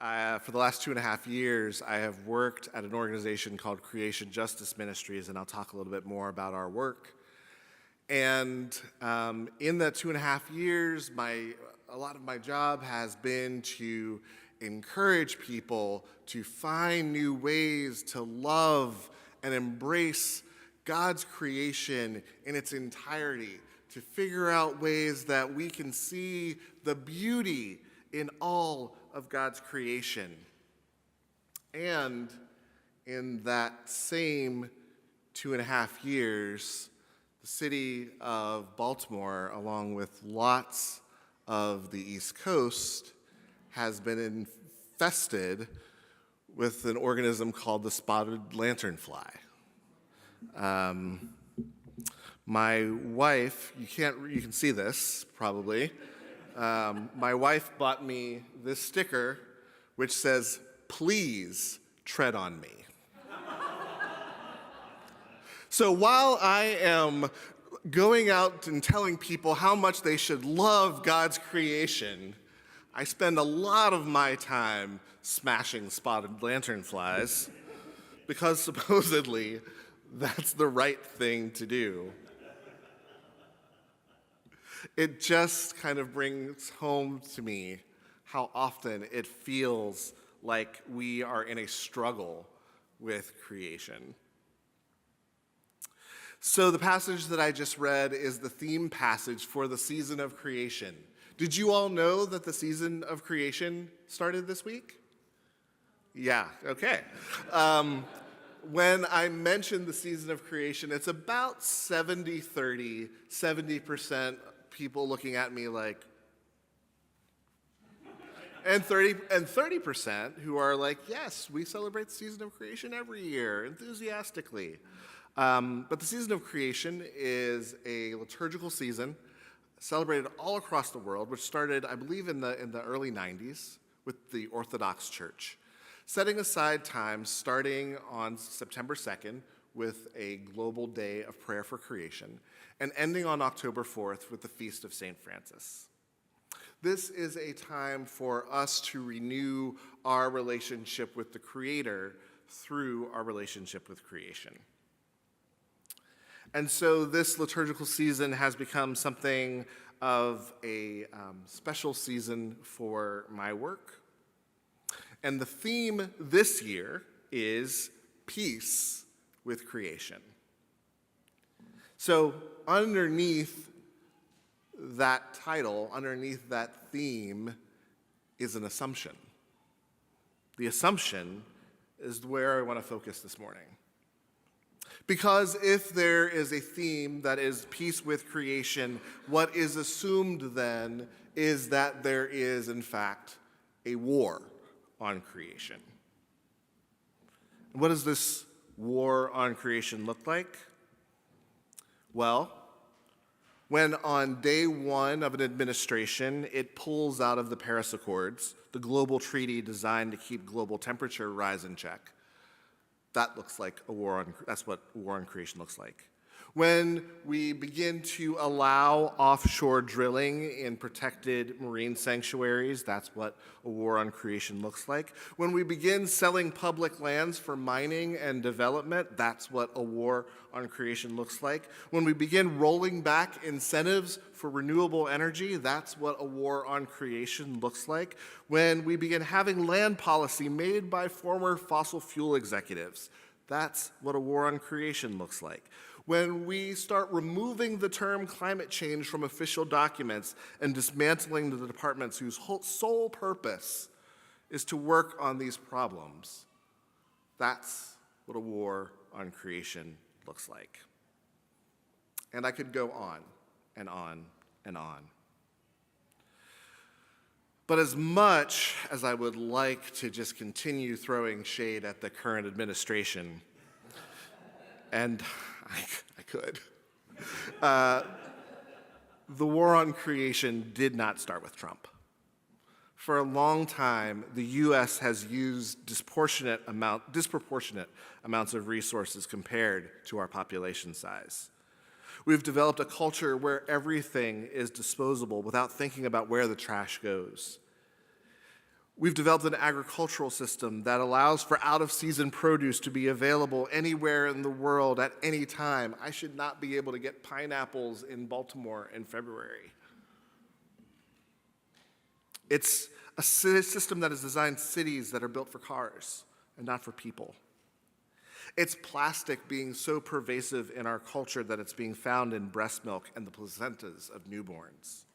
For the last 2.5 years, I have worked at an organization called Creation Justice Ministries, and I'll talk a little bit more about our work. And in that 2.5 years, a lot of my job has been to encourage people to find new ways to love and embrace God's creation in its entirety, to figure out ways that we can see the beauty in all of God's creation. And in that same 2.5 years, the city of Baltimore, along with lots of the East Coast, has been infested with an organism called the spotted lanternfly. My wife, you can see this probably. My wife bought me this sticker which says, "Please tread on me." So while I am going out and telling people how much they should love God's creation, I spend a lot of my time smashing spotted lanternflies because supposedly that's the right thing to do. It just kind of brings home to me how often it feels like we are in a struggle with creation. So the passage that I just read is the theme passage for the season of creation. Did you all know that the season of creation started this week? Yeah, okay. When I mentioned the season of creation, it's about 70-30, 70% people looking at me like, and 30% who are like, yes, we celebrate the season of creation every year, enthusiastically. But the season of creation is a liturgical season celebrated all across the world, which started, I believe, in the early 90s with the Orthodox Church, setting aside time starting on September 2nd with a global day of prayer for creation, and ending on October 4th with the Feast of St. Francis. This is a time for us to renew our relationship with the Creator through our relationship with creation. And so this liturgical season has become something of a special season for my work. And the theme this year is peace with creation. So underneath that title, underneath that theme, is an assumption. The assumption is where I want to focus this morning. Because if there is a theme that is peace with creation, what is assumed then is that there is, in fact, a war on creation. And what does this war on creation look like? Well, when on day one of an administration, it pulls out of the Paris Accords, the global treaty designed to keep global temperature rise in check, that looks like that's what a war on creation looks like. When we begin to allow offshore drilling in protected marine sanctuaries, that's what a war on creation looks like. When we begin selling public lands for mining and development, that's what a war on creation looks like. When we begin rolling back incentives for renewable energy, that's what a war on creation looks like. When we begin having land policy made by former fossil fuel executives, that's what a war on creation looks like. When we start removing the term climate change from official documents and dismantling the departments whose sole purpose is to work on these problems, that's what a war on creation looks like. And I could go on and on and on. But as much as I would like to just continue throwing shade at the current administration, and I could, the war on creation did not start with Trump. For a long time, the U.S. has used disproportionate amounts of resources compared to our population size. We've developed a culture where everything is disposable without thinking about where the trash goes. We've developed an agricultural system that allows for out-of-season produce to be available anywhere in the world at any time. I should not be able to get pineapples in Baltimore in February. It's a system that has designed cities that are built for cars and not for people. It's plastic being so pervasive in our culture that it's being found in breast milk and the placentas of newborns.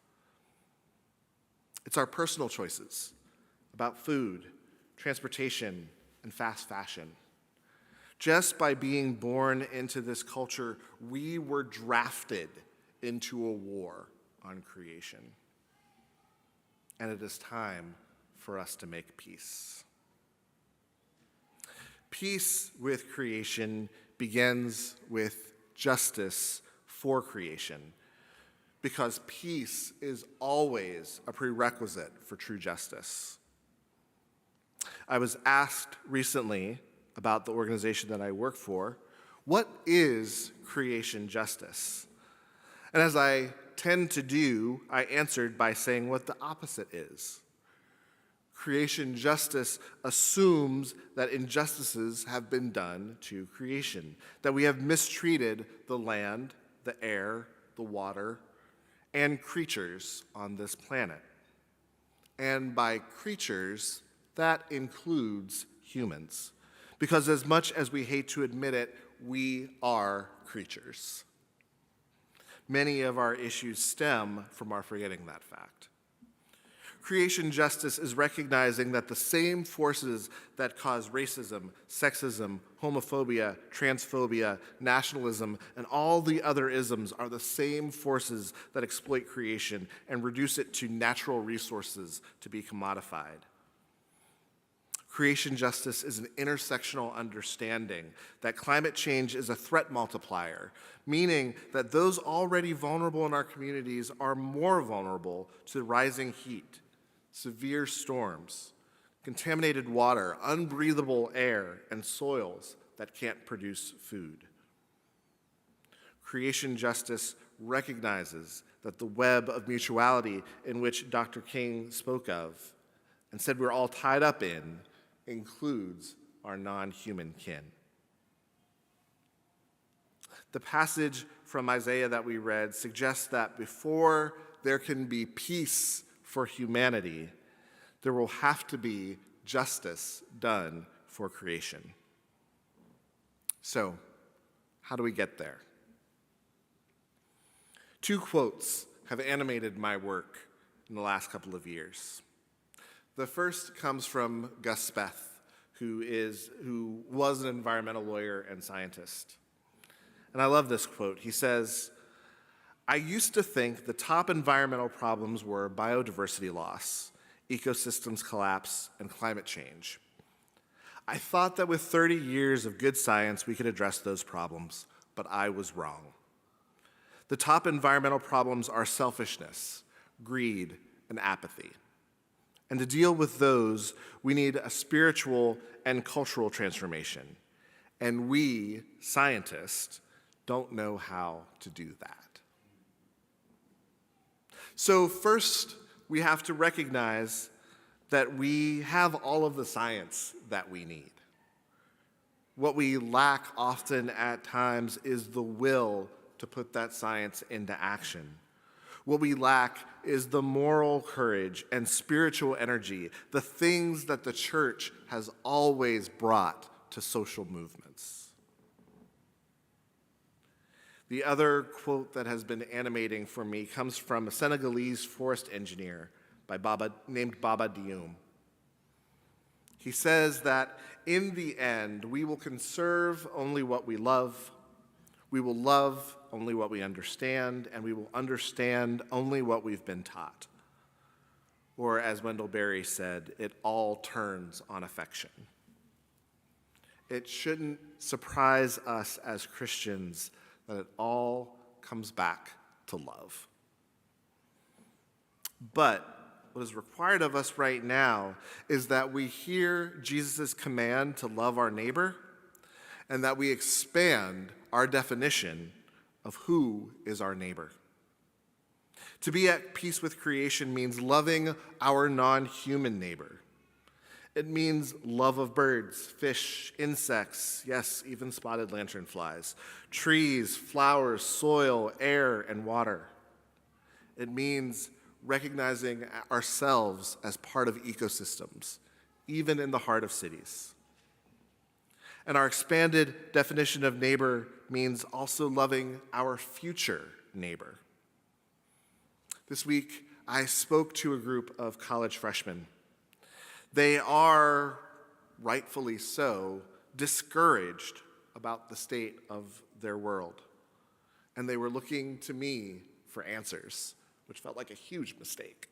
It's our personal choices about food, transportation, and fast fashion. Just by being born into this culture, we were drafted into a war on creation. And it is time for us to make peace. Peace with creation begins with justice for creation, because peace is always a prerequisite for true justice. I was asked recently about the organization that I work for, what is creation justice? And as I tend to do, I answered by saying what the opposite is. Creation justice assumes that injustices have been done to creation, that we have mistreated the land, the air, the water, and creatures on this planet. And by creatures, that includes humans. Because as much as we hate to admit it, we are creatures. Many of our issues stem from our forgetting that fact. Creation justice is recognizing that the same forces that cause racism, sexism, homophobia, transphobia, nationalism, and all the other isms are the same forces that exploit creation and reduce it to natural resources to be commodified. Creation justice is an intersectional understanding that climate change is a threat multiplier, meaning that those already vulnerable in our communities are more vulnerable to rising heat, severe storms, contaminated water, unbreathable air, and soils that can't produce food. Creation justice recognizes that the web of mutuality in which Dr. King spoke of and said we're all tied up in includes our non-human kin. The passage from Isaiah that we read suggests that before there can be peace for humanity, there will have to be justice done for creation. So, how do we get there? Two quotes have animated my work in the last couple of years. The first comes from Gus Speth, who was an environmental lawyer and scientist. And I love this quote. He says, "I used to think the top environmental problems were biodiversity loss, ecosystems collapse, and climate change. I thought that with 30 years of good science we could address those problems, but I was wrong. The top environmental problems are selfishness, greed, and apathy. And to deal with those, we need a spiritual and cultural transformation. And we, scientists, don't know how to do that." So first, we have to recognize that we have all of the science that we need. What we lack often at times is the will to put that science into action. What we lack is the moral courage and spiritual energy, the things that the church has always brought to social movements. The other quote that has been animating for me comes from a Senegalese forest engineer named Baba Dioum. He says that in the end, we will conserve only what we love only what we understand, and we will understand only what we've been taught. Or as Wendell Berry said, it all turns on affection. It shouldn't surprise us as Christians that it all comes back to love. But what is required of us right now is that we hear Jesus' command to love our neighbor, and that we expand our definition of who is our neighbor. To be at peace with creation means loving our non-human neighbor, It means love of birds, fish, insects, yes, even spotted lanternflies, trees, flowers, soil, air, and water. It means recognizing ourselves as part of ecosystems, even in the heart of cities. And our expanded definition of neighbor means also loving our future neighbor. This week, I spoke to a group of college freshmen. They are, rightfully so, discouraged about the state of their world. And they were looking to me for answers, which felt like a huge mistake.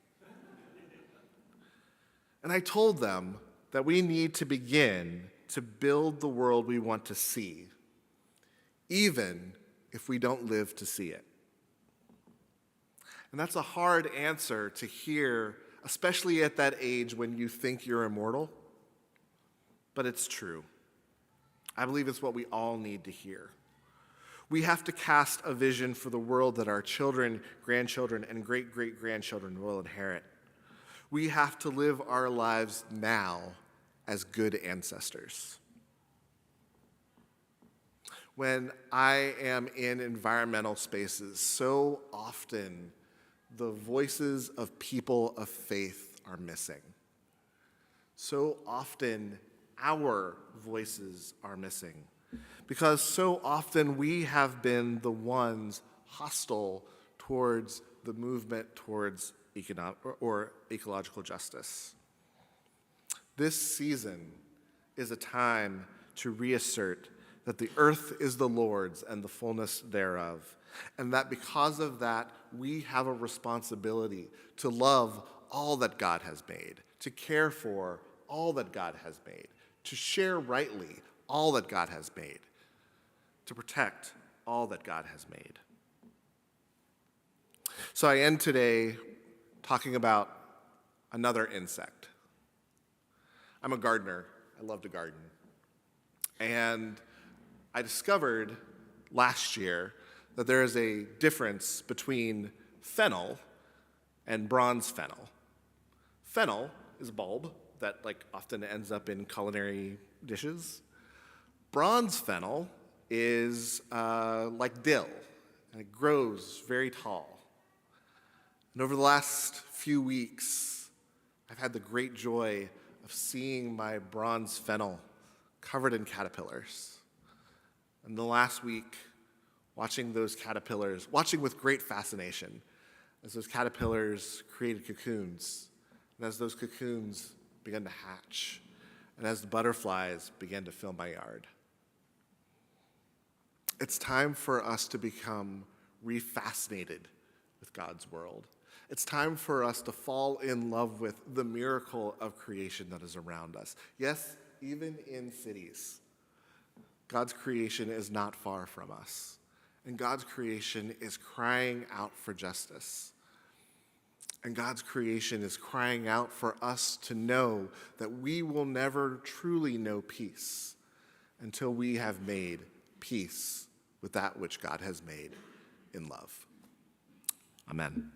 And I told them that we need to begin to build the world we want to see, even if we don't live to see it. And that's a hard answer to hear, especially at that age when you think you're immortal, but it's true. I believe it's what we all need to hear. We have to cast a vision for the world that our children, grandchildren, and great-great-grandchildren will inherit. We have to live our lives now as good ancestors. When I am in environmental spaces, so often the voices of people of faith are missing. So often our voices are missing, because so often we have been the ones hostile towards the movement towards ecological justice. This season is a time to reassert that the earth is the Lord's and the fullness thereof, and that because of that, we have a responsibility to love all that God has made, to care for all that God has made, to share rightly all that God has made, to protect all that God has made. So I end today talking about another insect. I'm a gardener. I love to garden. And I discovered last year that there is a difference between fennel and bronze fennel. Fennel is a bulb that often ends up in culinary dishes. Bronze fennel is like dill, and it grows very tall. And over the last few weeks, I've had the great joy of seeing my bronze fennel covered in caterpillars. And the last week, watching those caterpillars, watching with great fascination as those caterpillars created cocoons, and as those cocoons began to hatch, and as the butterflies began to fill my yard. It's time for us to become refascinated with God's world. It's time for us to fall in love with the miracle of creation that is around us. Yes, even in cities, God's creation is not far from us. And God's creation is crying out for justice. And God's creation is crying out for us to know that we will never truly know peace until we have made peace with that which God has made in love. Amen.